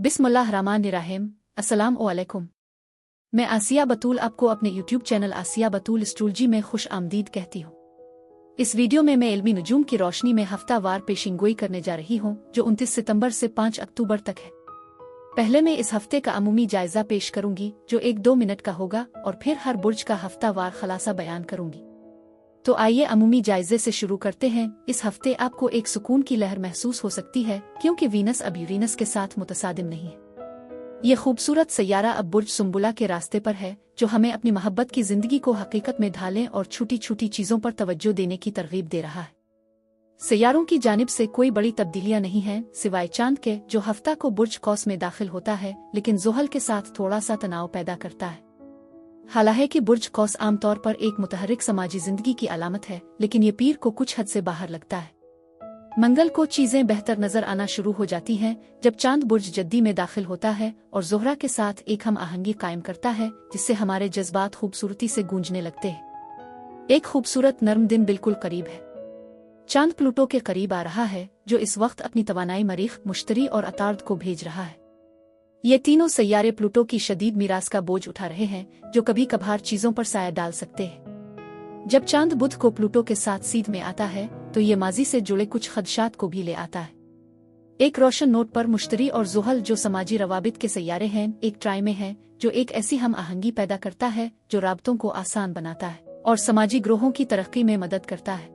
बिस्मिल्लाहिर्रहमानिर्रहीम। अस्सलाम वालेकुम। मैं आसिया बतूल आपको अपने YouTube चैनल आसिया बतूल एस्ट्रोलॉजी में खुश आमदीद कहती हूँ। इस वीडियो में मैं इल्मी नुजूम की रोशनी में हफ्तावार पेशिंगोई करने जा रही हूँ जो 29 सितंबर से 5 अक्टूबर तक है। पहले मैं इस हफ्ते का अमूमी जायजा पेश करूंगी जो 1-2 मिनट का होगा और फिर हर बुर्ज का हफ्तावार खलासा बयान करूंगी। तो आइए अमूमी जायजे से शुरू करते हैं। इस हफ्ते आपको एक सुकून की लहर महसूस हो सकती है क्योंकि वीनस अब यूरेनस के साथ मुतसादिम नहीं है। ये खूबसूरत सैयारा अब बुर्ज सुम्बुला के रास्ते पर है जो हमें अपनी मोहब्बत की जिंदगी को हकीकत में ढालने और छोटी छोटी चीजों पर तवज्जो देने की तरगीब दे रहा है। सैयारों की जानिब से कोई बड़ी तब्दीलियां नहीं हैं सिवाय चांद के जो हफ्ता को बुर्ज कौस में दाखिल होता है लेकिन ज़ुहल के साथ थोड़ा सा तनाव पैदा करता है। हालांकि बुर्ज कौस आमतौर पर एक मुतहर्रिक समाजी जिंदगी की अलामत है लेकिन ये पीर को कुछ हद से बाहर लगता है। मंगल को चीजें बेहतर नजर आना शुरू हो जाती हैं जब चांद बुर्ज जद्दी में दाखिल होता है और ज़ोहरा के साथ एक हम आहंगी कायम करता है जिससे हमारे जज्बात खूबसूरती से गूंजने लगते हैं। एक खूबसूरत नर्म दिन बिल्कुल करीब है। चांद प्लूटो के करीब आ रहा है जो इस वक्त अपनी तवानाई मरीख, मुश्तरी और अतार्द को भेज रहा है। ये तीनों सैयारे प्लूटो की शदीद मीरास का बोझ उठा रहे हैं जो कभी कभार चीजों पर साया डाल सकते हैं। जब चांद बुध को प्लूटो के साथ सीध में आता है तो ये माजी से जुड़े कुछ खदशात को भी ले आता है। एक रोशन नोट पर मुश्तरी और ज़ुहल जो समाजी रवाबित के सैयारे हैं एक ट्राई में है जो एक ऐसी हम आहंगी पैदा करता है जो राबतों को आसान बनाता है और समाजी ग्रोहों की तरक्की में मदद करता है।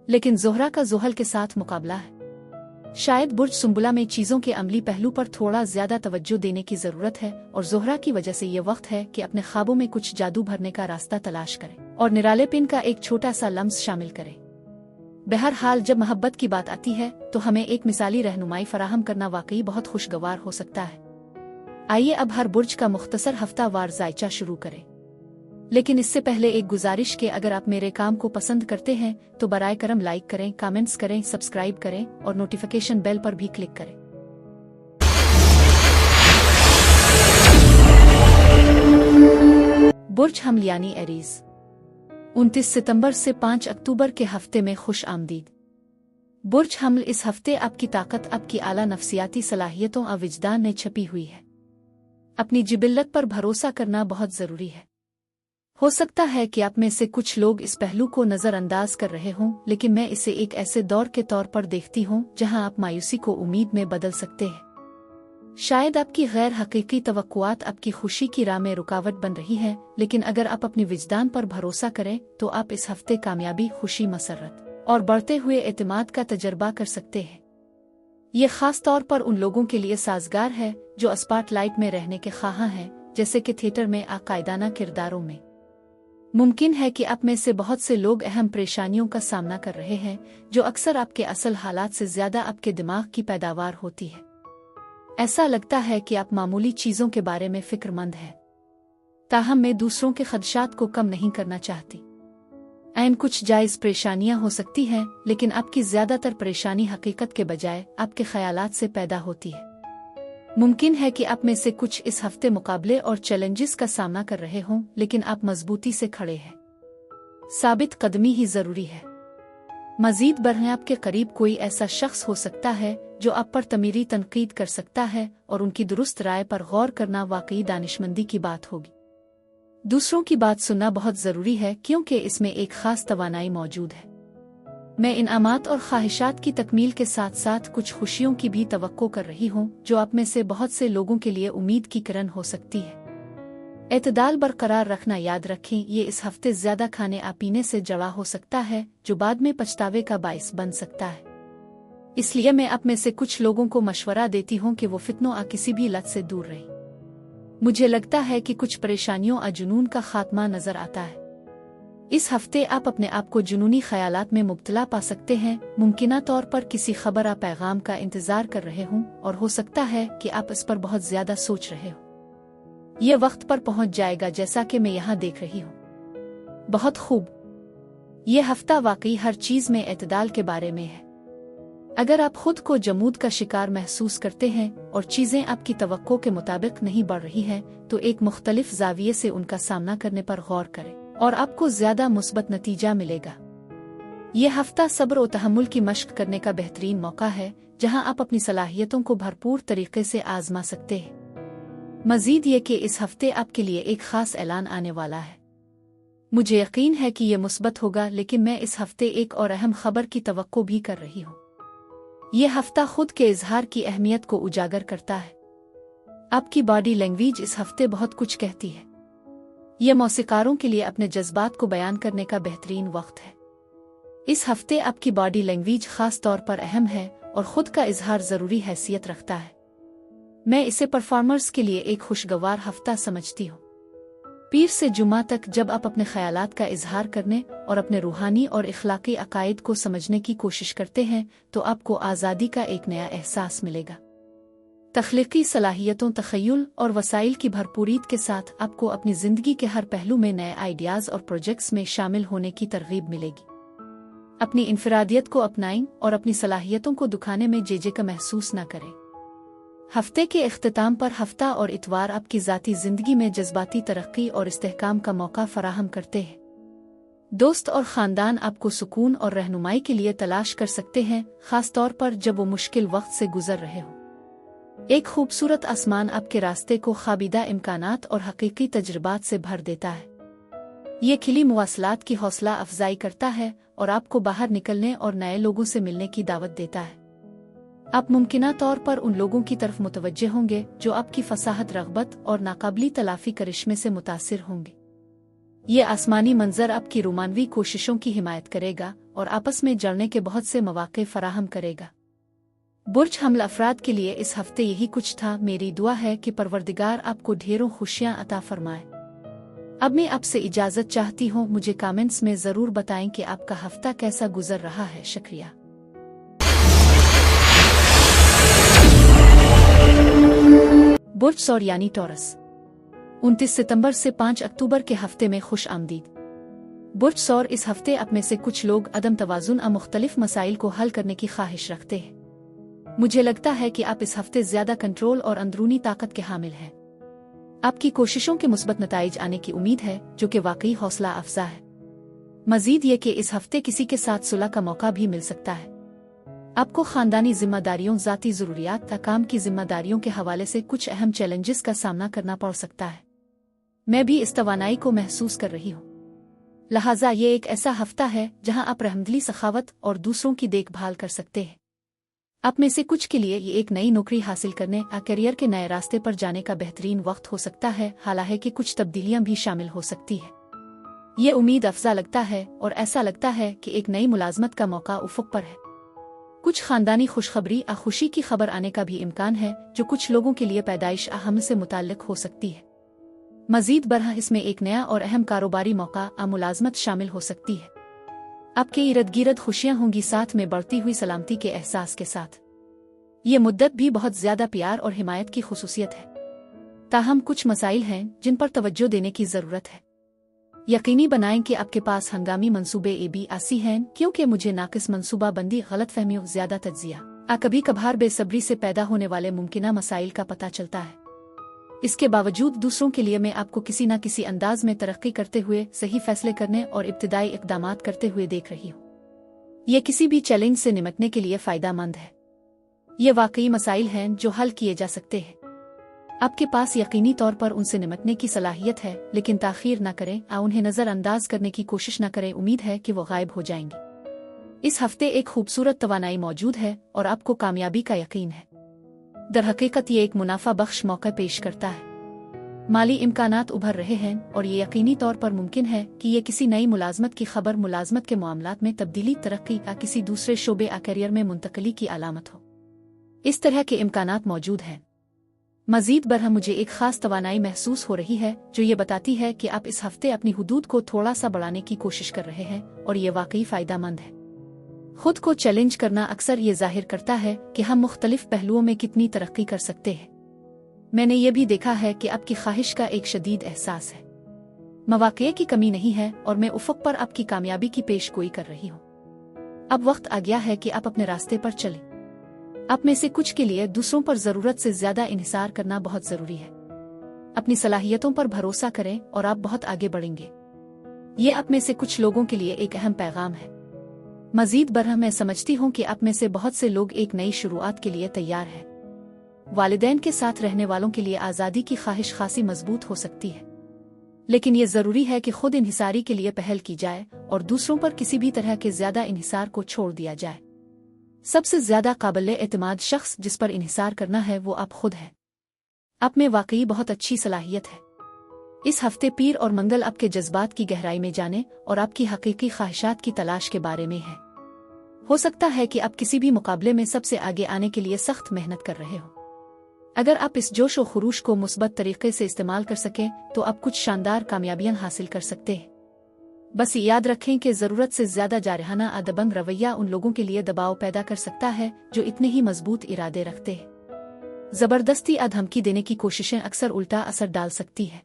लेकिन ज़ोहरा का ज़ुहल के साथ मुकाबला है। शायद बुर्ज सुम्बुला में चीजों के अमली पहलू पर थोड़ा ज्यादा तवज्जो देने की जरूरत है और ज़ोहरा की वजह से ये वक्त है कि अपने ख्वाबों में कुछ जादू भरने का रास्ता तलाश करें और निरालेपन का एक छोटा सा लम्स शामिल करें। बहरहाल जब मोहब्बत की बात आती है तो हमें एक मिसाली रहनुमाई फराहम करना वाकई बहुत खुशगवार हो सकता है। आइए अब हर बुर्ज का मुख्तसर हफ्तावार जायचा शुरू करें। लेकिन इससे पहले एक गुजारिश के अगर आप मेरे काम को पसंद करते हैं तो बराए करम लाइक करें, कमेंट्स करें, सब्सक्राइब करें और नोटिफिकेशन बेल पर भी क्लिक करें। बुर्ज हमल यानी एरीज 29 सितंबर से 5 अक्टूबर के हफ्ते में खुश आमदीद। बुर्ज हमल इस हफ्ते आपकी ताकत, आपकी आला नफ्सियाती सलाहियतों और विजदान में छपी हुई है। अपनी जिबिल्लत पर भरोसा करना बहुत जरूरी है। हो सकता है कि आप में से कुछ लोग इस पहलू को नजरअंदाज कर रहे हों लेकिन मैं इसे एक ऐसे दौर के तौर पर देखती हूं जहां आप मायूसी को उम्मीद में बदल सकते हैं। शायद आपकी गैर हकीकी तवक्कुआत आपकी खुशी की राह में रुकावट बन रही है लेकिन अगर आप अपनी विजदान पर भरोसा करें तो आप इस हफ्ते कामयाबी, खुशी, मसरत और बढ़ते हुए एतमाद का तजर्बा कर सकते हैं। ये खास तौर पर उन लोगों के लिए साजगार है जो स्पॉटलाइट में रहने के ख्वाहां हैं जैसे कि थिएटर में आकायदाना किरदारों में। मुमकिन है कि आप में से बहुत से लोग अहम परेशानियों का सामना कर रहे हैं जो अक्सर आपके असल हालात से ज्यादा आपके दिमाग की पैदावार होती है। ऐसा लगता है कि आप मामूली चीजों के बारे में फिक्रमंद हैं, ताहम मैं दूसरों के खदशात को कम नहीं करना चाहती। ऐन कुछ जायज परेशानियां हो सकती हैं लेकिन आपकी ज्यादातर परेशानी हकीकत के बजाय आपके ख्यालात से पैदा होती है। मुमकिन है कि आप में से कुछ इस हफ्ते मुकाबले और चैलेंजेस का सामना कर रहे हों लेकिन आप मजबूती से खड़े हैं। साबित कदमी ही जरूरी है। मजीद बढ़ें, आपके करीब कोई ऐसा शख्स हो सकता है जो आप पर तमीरी तनकीद कर सकता है और उनकी दुरुस्त राय पर गौर करना वाकई दानिशमंदी की बात होगी। दूसरों की बात सुनना बहुत जरूरी है क्योंकि इसमें एक खास तवानाई मौजूद है। मैं इनामात और ख्वाहिशात की तकमील के साथ साथ कुछ खुशियों की भी तवक्को कर रही हूँ जो आप में से बहुत से लोगों के लिए उम्मीद की किरण हो सकती है। एतदाल बरकरार रखना याद रखें, ये इस हफ्ते ज्यादा खाने आ पीने से जड़ा हो सकता है जो बाद में पछतावे का बाइस बन सकता है। इसलिए मैं आप में से कुछ लोगों को मशवरा देती हूँ कि वो फितनों आ किसी भी लत से दूर रहें। मुझे लगता है कि कुछ परेशानियों आ जुनून का खात्मा नजर आता है। इस हफ्ते आप अपने आप को जुनूनी ख्यालात में मुब्तला पा सकते हैं। मुमकिना तौर पर किसी खबर या पैगाम का इंतजार कर रहे हों और हो सकता है कि आप इस पर बहुत ज्यादा सोच रहे हो। ये वक्त पर पहुंच जाएगा जैसा कि मैं यहाँ देख रही हूँ। बहुत खूब। ये हफ्ता वाकई हर चीज में एतदाल के बारे में है। अगर आप खुद को जमूद का शिकार महसूस करते हैं और चीजें आपकी तवक्को के मुताबिक नहीं बढ़ रही हैं तो एक मुख्तलिफ जाविये से उनका सामना करने पर गौर करें और आपको ज्यादा मुस्बत नतीजा मिलेगा। यह हफ्ता सब्र और तहम्मुल की मश्क करने का बेहतरीन मौका है जहां आप अपनी सलाहियतों को भरपूर तरीके से आजमा सकते हैं। मजीद ये कि इस हफ्ते आपके लिए एक खास ऐलान आने वाला है। मुझे यकीन है कि यह मुस्बत होगा, लेकिन मैं इस हफ्ते एक और अहम खबर की तवक्को भी कर रही हूँ। यह हफ्ता खुद के इजहार की अहमियत को उजागर करता है। आपकी बॉडी लैंग्वेज इस हफ्ते बहुत कुछ कहती है। यह मौसीकारों के लिए अपने जज्बात को बयान करने का बेहतरीन वक्त है। इस हफ्ते आपकी बॉडी लैंग्वेज खास तौर पर अहम है और खुद का इजहार जरूरी हैसियत रखता है। मैं इसे परफॉर्मर्स के लिए एक खुशगवार हफ्ता समझती हूँ। पीर से जुमा तक जब आप अपने ख्यालात का इजहार करने और अपने रूहानी और इखलाकी अकायद को समझने की कोशिश करते हैं तो आपको आज़ादी का एक नया एहसास मिलेगा। तख्लीकी सलाहियतों, तख़य्युल और वसाइल की भरपूरीत के साथ आपको अपनी ज़िंदगी के हर पहलू में नए आइडियाज़ और प्रोजेक्ट्स में शामिल होने की तरगीब मिलेगी। अपनी इनफरादियत को अपनाएं और अपनी सलाहियतों को दुखाने में जेजे का महसूस न करें। हफ्ते के इख्तिताम पर हफ्ता और इतवार आपकी ज़ाती ज़िंदगी में जज्बाती तरक्की और इस्तेहकाम का मौका फराहम करते हैं। दोस्त और ख़ानदान आपको सुकून और रहनुमाई के लिए तलाश कर सकते हैं, ख़ास तौर पर जब वो मुश्किल वक्त से गुजर रहे हो। एक खूबसूरत आसमान आपके रास्ते को ख़ाबिदा इम्कानात और हकीकी तजुर्बात से भर देता है। ये खिली मुवासलात की हौसला अफजाई करता है और आपको बाहर निकलने और नए लोगों से मिलने की दावत देता है। आप मुमकिना तौर पर उन लोगों की तरफ मुतवज्जे होंगे जो आपकी फसाहत, रग़बत और नाकाबिली तलाफ़ी करिश्मे से मुतासिर होंगे। ये आसमानी मंजर आपकी रोमानवी कोशिशों की हिमायत करेगा और आपस में जड़ने के बहुत से मौक़े फराहम करेगा। बुर्ज हमल अफराद के लिए इस हफ्ते यही कुछ था। मेरी दुआ है कि परवरदिगार आपको ढेरों खुशियाँ अता फरमाए। अब मैं आपसे इजाज़त चाहती हूँ। मुझे कमेंट्स में ज़रूर बताएं कि आपका हफ्ता कैसा गुजर रहा है। शुक्रिया। बुर्ज सौर यानी टॉरस, 29 सितंबर से 5 अक्टूबर के हफ्ते में खुश आमदीद। बुर्ज सौर इस हफ्ते आप में से कुछ लोग अदम तवाज़ुन और मुख्तलिफ मसाइल को हल करने की ख्वाहिश रखते हैं। मुझे लगता है कि आप इस हफ्ते ज़्यादा कंट्रोल और अंदरूनी ताकत के हामिल हैं। आपकी कोशिशों के मुस्बत नताइज आने की उम्मीद है, जो कि वाकई हौसला अफजा है। मजीद ये कि इस हफ्ते किसी के साथ सुलह का मौका भी मिल सकता है। आपको खानदानी जिम्मेदारियों, ज़ाती ज़रूरियात या काम की जिम्मेदारियों के हवाले से कुछ अहम चैलेंजेस का सामना करना पड़ सकता है। मैं भी इस तवानाई को महसूस कर रही हूँ। लिहाजा ये एक ऐसा हफ्ता है जहाँ आप रहमदिली, सखावत और दूसरों की देखभाल कर सकते हैं। आप में से कुछ के लिए ये एक नई नौकरी हासिल करने या करियर के नए रास्ते पर जाने का बेहतरीन वक्त हो सकता है, हालांकि कुछ तब्दीलियां भी शामिल हो सकती है। ये उम्मीद अफजा लगता है और ऐसा लगता है कि एक नई मुलाजमत का मौका उफ़क़ पर है। कुछ खानदानी खुशखबरी या खुशी की खबर आने का भी इम्कान है, जो कुछ लोगों के लिए पैदाइश अहम से मुताल्लिक हो सकती है। मजीद बरहा इसमें एक नया और अहम कारोबारी मौका या मुलाजमत शामिल हो सकती है। आपके इर्द गिर्द खुशियां होंगी, साथ में बढ़ती हुई सलामती के एहसास के साथ। ये मुद्दत भी बहुत ज्यादा प्यार और हिमायत की खुसूसियत है। ताहम कुछ मसाइल हैं जिन पर तवज्जो देने की ज़रूरत है। यकीनी बनाएं कि आपके पास हंगामी मंसूबे एबी आसी हैं, क्योंकि मुझे नाकिस मंसूबा बंदी, गलतफहमियों, ज्यादा तज्जिया कभी कभार बेसब्री से पैदा होने वाले मुमकिना मसाइल का पता चलता है। इसके बावजूद दूसरों के लिए मैं आपको किसी न किसी अंदाज में तरक्की करते हुए, सही फैसले करने और इब्तिदाई इक़दामात करते हुए देख रही हूँ। यह किसी भी चैलेंज से निपटने के लिए फ़ायदेमंद है। ये वाकई मसाइल हैं जो हल किए जा सकते हैं। आपके पास यकीनी तौर पर उनसे निपटने की सलाहियत है, लेकिन ताख़ीर न करें या उन्हें नज़रअंदाज करने की कोशिश न करें। उम्मीद है कि वो गायब हो जाएंगे। इस हफ्ते एक खूबसूरत तवानाई मौजूद है और आपको कामयाबी का यकीन है। दरहकीकत ये एक मुनाफा बख्श मौका पेश करता है। माली इम्कानात उभर रहे हैं और ये यकीनी तौर पर मुमकिन है कि ये किसी नई मुलाजमत की खबर, मुलाजमत के मामलात में तब्दीली, तरक्की या किसी दूसरे शोबे या करियर में मुंतकली की अलामत हो। इस तरह के इम्कानात मौजूद हैं। मजीद बरहा मुझे एक खास तवानाई महसूस हो रही है, जो ये बताती है कि आप इस हफ्ते अपनी हुदूद को थोड़ा सा बढ़ाने की कोशिश कर रहे हैं और ये वाकई फ़ायदेमंद है। खुद को चैलेंज करना अक्सर ये जाहिर करता है कि हम मुख्तलिफ पहलुओं में कितनी तरक्की कर सकते हैं। मैंने ये भी देखा है कि आपकी ख्वाहिश का एक शदीद एहसास है। मौक़े की कमी नहीं है और मैं उफ़क़ पर आपकी कामयाबी की पेशगोई कर रही हूँ। अब वक्त आ गया है कि आप अपने रास्ते पर चलें। आप में से कुछ के लिए दूसरों पर ज़रूरत से ज़्यादा इन्हिसार करना बहुत ज़रूरी है। अपनी सलाहियतों पर भरोसा करें और आप बहुत आगे बढ़ेंगे। ये आप में से कुछ लोगों के लिए एक अहम पैगाम है। मजीद बरह मैं समझती हूँ कि आप में से बहुत से लोग एक नई शुरुआत के लिए तैयार हैं। वालिदैन के साथ रहने वालों के लिए आज़ादी की ख्वाहिश खासी मजबूत हो सकती है, लेकिन ये ज़रूरी है कि खुद इन्हिसारी के लिए पहल की जाए और दूसरों पर किसी भी तरह के ज़्यादा इन्हिसार को छोड़ दिया जाए। सबसे ज़्यादा काबिल एतमाद शख्स जिस पर इन्हिसार करना है वो आप खुद हैं। आप में वाकई बहुत अच्छी सलाहियत है। इस हफ्ते पीर और मंगल आपके जज्बात की गहराई में जाने और आपकी हकीकी ख्वाहिशात की तलाश के बारे में है। हो सकता है कि आप किसी भी मुकाबले में सबसे आगे आने के लिए सख्त मेहनत कर रहे हो। अगर आप इस जोश और खरूश को मुस्बत तरीके से इस्तेमाल कर सकें तो आप कुछ शानदार कामयाबियां हासिल कर सकते हैं। बस याद रखें कि ज़रूरत से ज़्यादा जारहाना अदबंग रवैया उन लोगों के लिए दबाव पैदा कर सकता है जो इतने ही मजबूत इरादे रखते हैं। ज़बरदस्ती धमकी देने की कोशिशें अक्सर उल्टा असर डाल सकती है।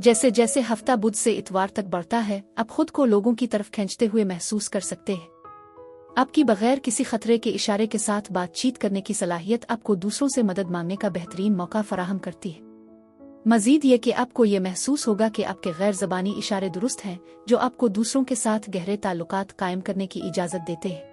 जैसे जैसे हफ्ता बुध से इतवार तक बढ़ता है, आप खुद को लोगों की तरफ खींचते हुए महसूस कर सकते हैं। आपकी बगैर किसी खतरे के इशारे के साथ बातचीत करने की सलाहियत आपको दूसरों से मदद मांगने का बेहतरीन मौका फराहम करती है। मजीद ये कि आपको ये महसूस होगा कि आपके गैर ज़बानी इशारे दुरुस्त हैं, जो आपको दूसरों के साथ गहरे ताल्लुकात कायम करने की इजाज़त देते हैं।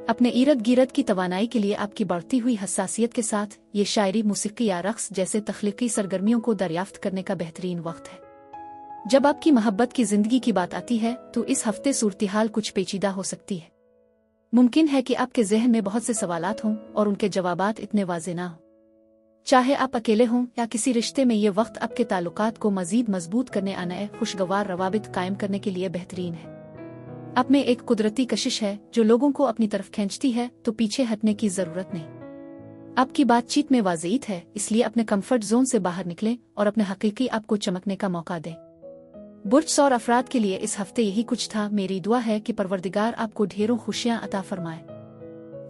अपने इर्द गिर्द की तवानाई के लिए आपकी बढ़ती हुई हसासियत के साथ ये शायरी, मौसीकी या रक़्स जैसे तख्लीकी सरगर्मियों को दरियाफ्त करने का बेहतरीन वक्त है। जब आपकी मोहब्बत की ज़िंदगी की बात आती है तो इस हफ्ते सूरत-ए-हाल कुछ पेचीदा हो सकती है। मुमकिन है कि आपके ज़हन में बहुत से सवालात हों और उनके जवाबात इतने वाज़े ना हों। चाहे आप अकेले हों या किसी रिश्ते में, ये वक्त आपके ताल्लुकात को मज़ीद मजबूत करने, आने खुशगवार रवाबित कायम करने के लिए बेहतरीन है। आप में एक कुदरती कशिश है जो लोगों को अपनी तरफ खींचती है, तो पीछे हटने की ज़रूरत नहीं। आपकी बातचीत में वाज़ेहियत है, इसलिए अपने कम्फर्ट जोन से बाहर निकलें और अपने हकीकी आप को चमकने का मौका दें। बुर्ज सौर अफराद के लिए इस हफ्ते यही कुछ था। मेरी दुआ है कि परवरदिगार आपको ढेरों खुशियां अता फरमाए।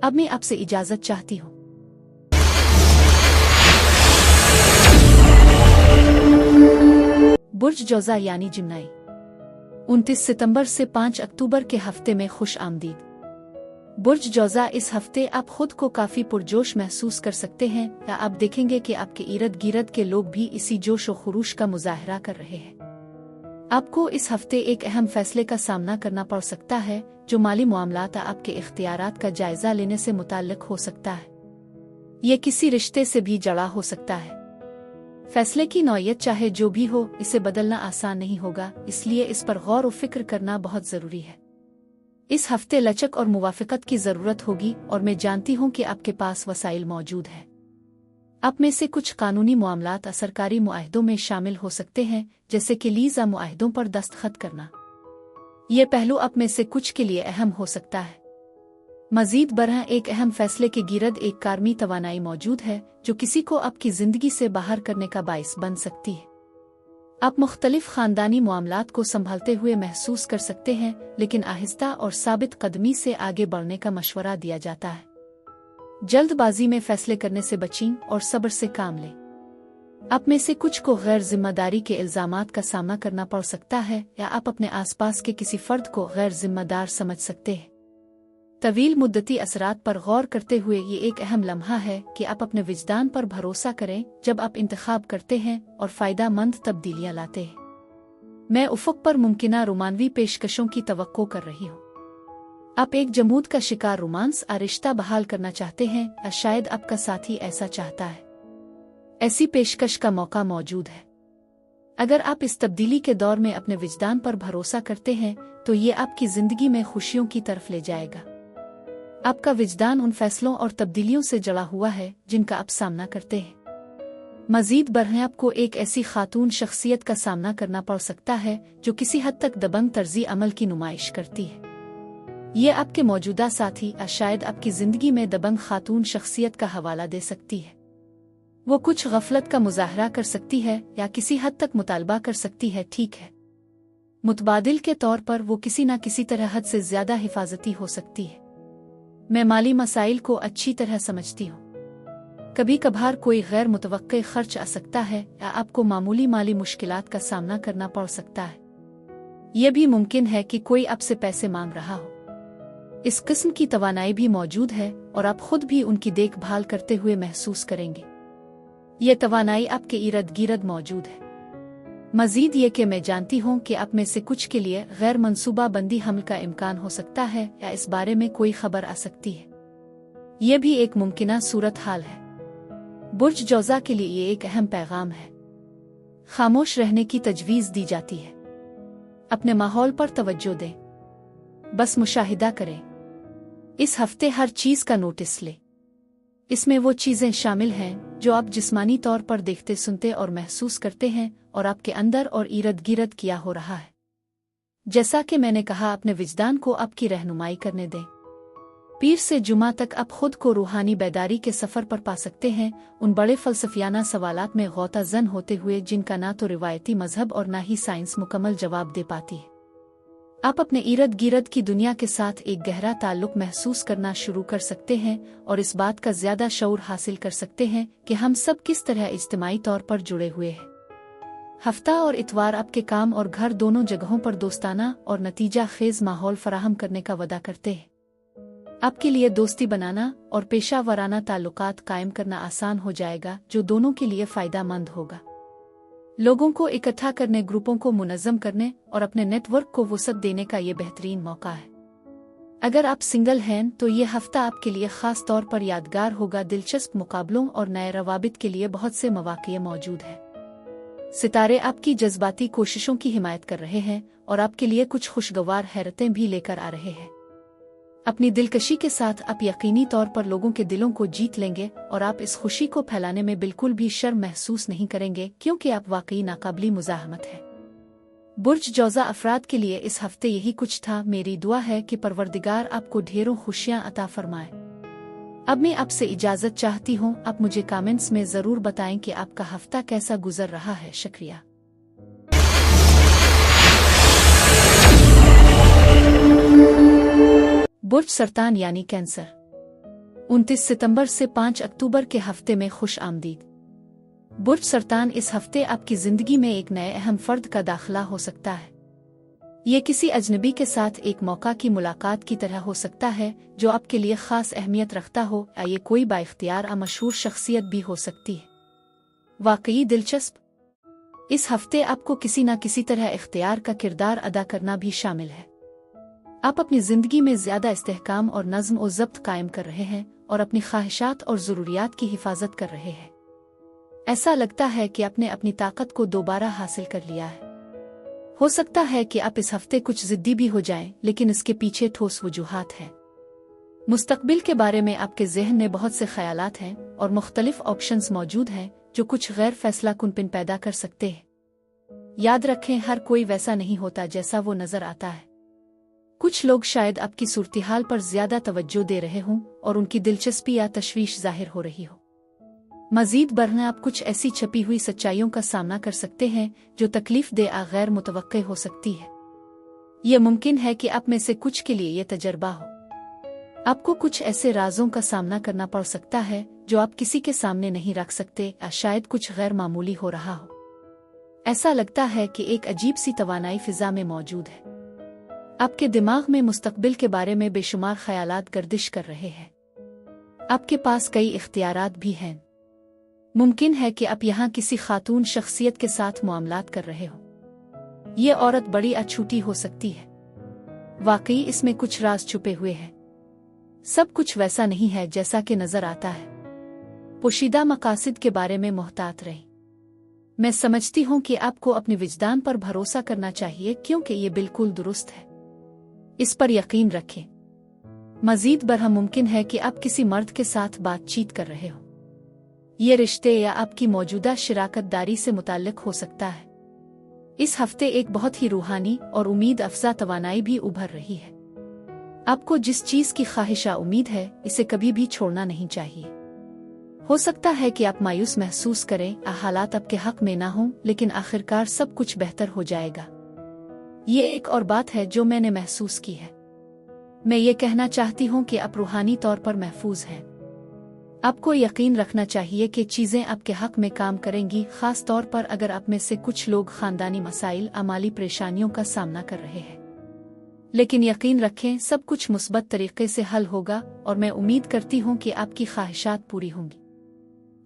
अब मैं आपसे इजाजत चाहती हूँ। बुर्ज जौज़ा यानी जिम्नाई, 29 सितंबर से 5 अक्टूबर के हफ्ते में खुश आमदीद। बुर्ज जौज़ा, इस हफ्ते आप खुद को काफी पुरजोश महसूस कर सकते हैं या आप देखेंगे कि आपके इर्द गिर्द के लोग भी इसी जोश और खुरूश का मुजाहरा कर रहे हैं। आपको इस हफ्ते एक अहम फैसले का सामना करना पड़ सकता है जो माली मामलात आपके इख्तियारात का जायजा लेने से मुताल्लिक हो सकता है। यह किसी रिश्ते से भी जड़ा हो सकता है। फैसले की नौयत चाहे जो भी हो, इसे बदलना आसान नहीं होगा, इसलिए इस पर गौर और फिक्र करना बहुत जरूरी है। इस हफ्ते लचक और मुवाफिकत की जरूरत होगी और मैं जानती हूँ कि आपके पास वसाइल मौजूद हैं। आप में से कुछ कानूनी मामलात सरकारी मुआहदों में शामिल हो सकते हैं, जैसे कि लीज़ मुआहदों पर दस्तखत करना। ये पहलू आप में से कुछ के लिए अहम हो सकता है। मजीद बरह एक अहम फैसले के गिरद एक कारमी तवानाई मौजूद है जो किसी को आपकी जिंदगी से बाहर करने का बाइस बन सकती है। आप मुख्तलिफ खानदानी मामलात को संभालते हुए महसूस कर सकते हैं, लेकिन आहिस्ता और साबित कदमी से आगे बढ़ने का मशवरा दिया जाता है। जल्दबाजी में फैसले करने से बचें और सब्र से काम लें। आप में से कुछ को गैर जिम्मेदारी के इल्जामात का सामना करना पड़ सकता है या आप अपने आसपास के किसी फर्द को गैर जिम्मेदार समझ सकते हैं। तवील मुद्दती असरात पर गौर करते हुए ये एक अहम लम्हा है कि आप अपने विजदान पर भरोसा करें जब आप इंतखाब करते हैं और फायदा मंद तब्दीलियां लाते हैं। मैं उफ़ुक़ पर मुमकिना रोमानवी पेशकशों की तवक्को कर रही हूँ। आप एक जमूद का शिकार रोमांस रिश्ता बहाल करना चाहते हैं या शायद आपका साथी ऐसा चाहता है। ऐसी पेशकश का मौका मौजूद है। अगर आप इस तब्दीली के दौर में अपने विजदान पर भरोसा करते हैं तो ये आपकी जिंदगी में खुशियों की तरफ ले जाएगा। आपका विजदान उन फैसलों और तब्दीलियों से जड़ा हुआ है जिनका आप सामना करते हैं। मजीद बरह आपको एक ऐसी खातून शख्सियत का सामना करना पड़ सकता है जो किसी हद तक दबंग तर्जी अमल की नुमाइश करती है। ये आपके मौजूदा साथी या शायद आपकी जिंदगी में दबंग खातून शख्सियत का हवाला दे सकती है। वो कुछ गफलत का मुजाहरा कर सकती है या किसी हद तक मुतालबा कर सकती है, ठीक है। मुतबादिल के तौर पर वो किसी न किसी तरह हद से ज्यादा हिफाजती हो सकती है। मैं माली मसाइल को अच्छी तरह समझती हूँ। कभी कभार कोई गैर मुतवक्के खर्च आ सकता है या आपको मामूली माली मुश्किलात का सामना करना पड़ सकता है। यह भी मुमकिन है कि कोई आपसे पैसे मांग रहा हो। इस किस्म की तवानाई भी मौजूद है और आप खुद भी उनकी देखभाल करते हुए महसूस करेंगे। यह तवानाई आपके इर्द गिर्द मौजूद है। मजीद ये कि मैं जानती हूँ कि आप में से कुछ के लिए गैर मंसूबा बंदी हमल का इम्कान हो सकता है या इस बारे में कोई खबर आ सकती है। यह भी एक मुमकिना सूरत हाल है। बुर्ज जौज़ा के लिए ये एक अहम पैगाम है। खामोश रहने की तजवीज़ दी जाती है। अपने माहौल पर तवज्जो दें, बस मुशाहिदा करें। इस हफ्ते हर चीज़ का नोटिस लें। इसमें वो चीज़ें शामिल हैं जो आप जिस्मानी तौर पर देखते, सुनते और महसूस करते हैं और आपके अंदर और इर्द गिर्द किया हो रहा है। जैसा कि मैंने कहा, अपने विजदान को आपकी रहनुमाई करने दें। पीर से जुमा तक आप खुद को रूहानी बेदारी के सफ़र पर पा सकते हैं, उन बड़े फ़लसफ़ियाना सवालात में गौता ज़न होते हुए जिनका ना तो रिवायती मजहब और ना ही साइंस मुकम्मल जवाब दे पाती है। आप अपने इर्द गिर्द की दुनिया के साथ एक गहरा ताल्लुक महसूस करना शुरू कर सकते हैं और इस बात का ज़्यादा शऊर हासिल कर सकते हैं कि हम सब किस तरह इज्तिमाई तौर पर जुड़े हुए हैं। हफ्ता और इतवार आपके काम और घर दोनों जगहों पर दोस्ताना और नतीजा खेज माहौल फराहम करने का वादा करते हैं। आपके लिए दोस्ती बनाना और पेशा वराना ताल्लुकात कायम करना आसान हो जाएगा, जो दोनों के लिए फ़ायदा मंद होगा। लोगों को इकट्ठा करने, ग्रुपों को मुनज़्ज़म करने और अपने नेटवर्क को वसअत देने का ये बेहतरीन मौका है। अगर आप सिंगल हैं तो ये हफ्ता आपके लिए ख़ास तौर पर यादगार होगा। दिलचस्प मुकाबलों और नए रवाबित के लिए बहुत से मौक़े मौजूद हैं। सितारे आपकी जज्बाती कोशिशों की हिमायत कर रहे हैं और आपके लिए कुछ खुशगवार हैरतें भी लेकर आ रहे हैं। अपनी दिलकशी के साथ आप यकीनी तौर पर लोगों के दिलों को जीत लेंगे और आप इस खुशी को फैलाने में बिल्कुल भी शर्म महसूस नहीं करेंगे, क्योंकि आप वाकई नाकाबिली मुज़ाहमत हैं। बुर्ज जौज़ा अफराद के लिए इस हफ्ते यही कुछ था। मेरी दुआ है कि परवरदिगार आपको ढेरों खुशियाँ अता फरमाए। अब मैं आपसे इजाज़त चाहती हूँ। आप मुझे कमेंट्स में ज़रूर बताएं कि आपका हफ्ता कैसा गुजर रहा है। शुक्रिया। बुर्ज सरतान यानी कैंसर, 29 सितंबर से 5 अक्टूबर के हफ्ते में खुश आमदीद। बुर्ज सरतान, इस हफ्ते आपकी जिंदगी में एक नए अहम फर्द का दाखिला हो सकता है। ये किसी अजनबी के साथ एक मौका की मुलाकात की तरह हो सकता है जो आपके लिए खास अहमियत रखता हो, या ये कोई बाइख्तियार मशहूर शख्सियत भी हो सकती है। वाकई दिलचस्प। इस हफ्ते आपको किसी न किसी तरह इख्तियार का किरदार अदा करना भी शामिल है। आप अपनी जिंदगी में ज्यादा इस्तेहकाम और नज़्म और ज़ब्त कायम कर रहे हैं और अपनी ख्वाहिशात और ज़रूरियात की हिफाजत कर रहे हैं। ऐसा लगता है कि आपने अपनी ताकत को दोबारा हासिल कर लिया है। हो सकता है कि आप इस हफ्ते कुछ जिद्दी भी हो जाएं, लेकिन इसके पीछे ठोस वजूहात हैं। मुस्तकबिल के बारे में आपके ज़हन में बहुत से ख्यालात हैं और मुख्तलिफ ऑप्शंस मौजूद हैं जो कुछ गैर फैसला कुनपिन पैदा कर सकते हैं। याद रखें, हर कोई वैसा नहीं होता जैसा वो नजर आता है। कुछ लोग शायद आपकी सूरत-ए-हाल पर ज्यादा तवज्जो दे रहे हों और उनकी दिलचस्पी या तशवीश जाहिर हो रही हो। मजीद बढ़ना, आप कुछ ऐसी छपी हुई सच्चाइयों का सामना कर सकते हैं जो तकलीफ दे या गैर मुतवक्के हो सकती है। ये मुमकिन है कि आप में से कुछ के लिए ये तजर्बा हो। आपको कुछ ऐसे राजों का सामना करना पड़ सकता है जो आप किसी के सामने नहीं रख सकते, या शायद कुछ गैर मामूली हो रहा हो। ऐसा लगता है कि एक अजीब सी तवानाई फिजा में मौजूद है। आपके दिमाग में मुस्तकबिल के बारे में बेशुमार ख्यालात गर्दिश कर रहे हैं। आपके पास कई इख्तियारात भी हैं। मुमकिन है कि आप यहाँ किसी खातून शख्सियत के साथ मुआमलात कर रहे हो। ये औरत बड़ी अछूती हो सकती है। वाकई इसमें कुछ राज छुपे हुए हैं। सब कुछ वैसा नहीं है जैसा कि नजर आता है। पोशीदा मकासिद के बारे में मोहतात रहें। मैं समझती हूँ कि आपको अपने विजदान पर भरोसा करना चाहिए, क्योंकि ये बिल्कुल दुरुस्त है। इस पर यकीन रखें। मजीद बरहम मुमकिन है कि आप किसी मर्द के साथ बातचीत कर रहे हो। ये रिश्ते या आपकी मौजूदा शराकतदारी से मुताल्लिक हो सकता है। इस हफ्ते एक बहुत ही रूहानी और उम्मीद अफजा तवानाई भी उभर रही है। आपको जिस चीज की ख्वाहिशा उम्मीद है, इसे कभी भी छोड़ना नहीं चाहिए। हो सकता है कि आप मायूस महसूस करें, हालात आपके हक में ना हों, लेकिन आखिरकार सब कुछ बेहतर हो जाएगा। ये एक और बात है जो मैंने महसूस की है। मैं ये कहना चाहती हूँ कि आप रूहानी तौर पर महफूज हैं। आपको यकीन रखना चाहिए कि चीज़ें आपके हक में काम करेंगी, खास तौर पर अगर आप में से कुछ लोग खानदानी मसाइल, माली परेशानियों का सामना कर रहे हैं। लेकिन यकीन रखें, सब कुछ मुस्बत तरीके से हल होगा और मैं उम्मीद करती हूँ कि आपकी ख्वाहिशात पूरी होंगी।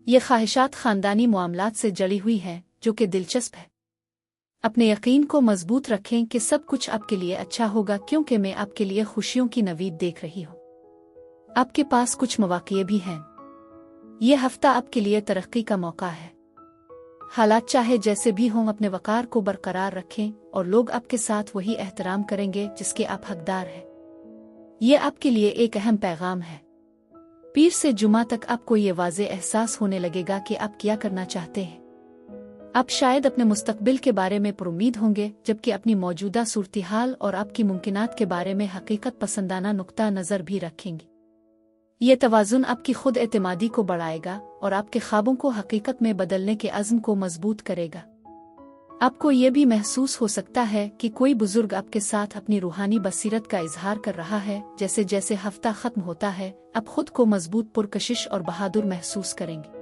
ये ख्वाहिशात खानदानी मामलात से जड़ी हुई हैं, जो कि दिलचस्प है। अपने यकीन को मजबूत रखें कि सब कुछ आपके लिए अच्छा होगा, क्योंकि मैं आपके लिए खुशियों की नवीद देख रही हूँ। आपके पास कुछ मौक़े भी हैं। ये हफ्ता आपके लिए तरक्की का मौका है। हालात चाहे जैसे भी हों, अपने वक़ार को बरकरार रखें और लोग आपके साथ वही एहतराम करेंगे जिसके आप हकदार हैं। ये आपके लिए एक अहम पैगाम है। पीर से जुमा तक आपको ये वाज़े एहसास होने लगेगा कि आप क्या करना चाहते हैं। आप शायद अपने मुस्तकबिल के बारे में पुरुमीद होंगे, जबकि अपनी मौजूदा सूरत-ए-हाल और आपकी मुमकिनात के बारे में हकीकत पसंदाना नुक्ता नज़र भी रखेंगे। ये तवाज़ुन आपकी खुद एतमादी को बढ़ाएगा और आपके ख्वाबों को हकीकत में बदलने के अज़्म को मजबूत करेगा। आपको ये भी महसूस हो सकता है कि कोई बुजुर्ग आपके साथ अपनी रूहानी बसीरत का इजहार कर रहा है। जैसे जैसे हफ्ता ख़त्म होता है, आप खुद को मजबूत, पुरकशिश और बहादुर महसूस करेंगे।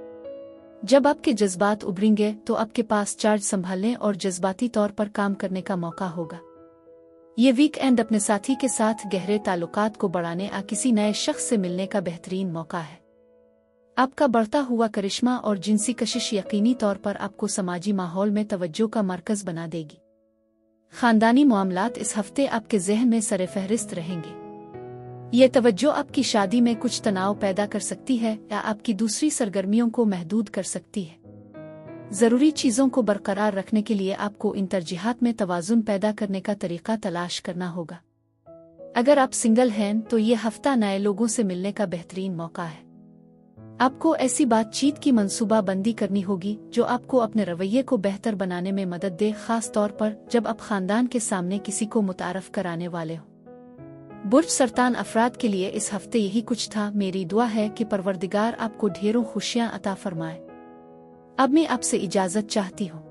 जब आपके जज्बात उभरेंगे तो आपके पास चार्ज संभालने और जज्बाती तौर पर काम करने का मौका होगा। ये वीकेंड अपने साथी के साथ गहरे ताल्लुकात को बढ़ाने या किसी नए शख्स से मिलने का बेहतरीन मौका है। आपका बढ़ता हुआ करिश्मा और जिनसी कशिश यकीनी तौर पर आपको समाजी माहौल में तवज्जो का मरकज़ बना देगी। खानदानी मामलात इस हफ्ते आपके ज़हन में सरफ़हरिस्त रहेंगे। ये तवज्जो आपकी शादी में कुछ तनाव पैदा कर सकती है या आपकी दूसरी सरगर्मियों को महदूद कर सकती है। ज़रूरी चीज़ों को बरकरार रखने के लिए आपको इन तरजीहात में तवाज़ुन पैदा करने का तरीक़ा तलाश करना होगा। अगर आप सिंगल हैं तो ये हफ्ता नए लोगों से मिलने का बेहतरीन मौका है। आपको ऐसी बातचीत की मंसूबा बंदी करनी होगी जो आपको अपने रवैये को बेहतर बनाने में मदद दे, ख़ास तौर पर जब आप ख़ानदान के सामने किसी को मुतारफ़ कराने वाले हो। बुर्ज सरतान अफराद के लिए इस हफ्ते यही कुछ था। मेरी दुआ है कि परवरदिगार आपको ढेरों खुशियाँ अता फरमाए। अब मैं आपसे इजाज़त चाहती हूँ।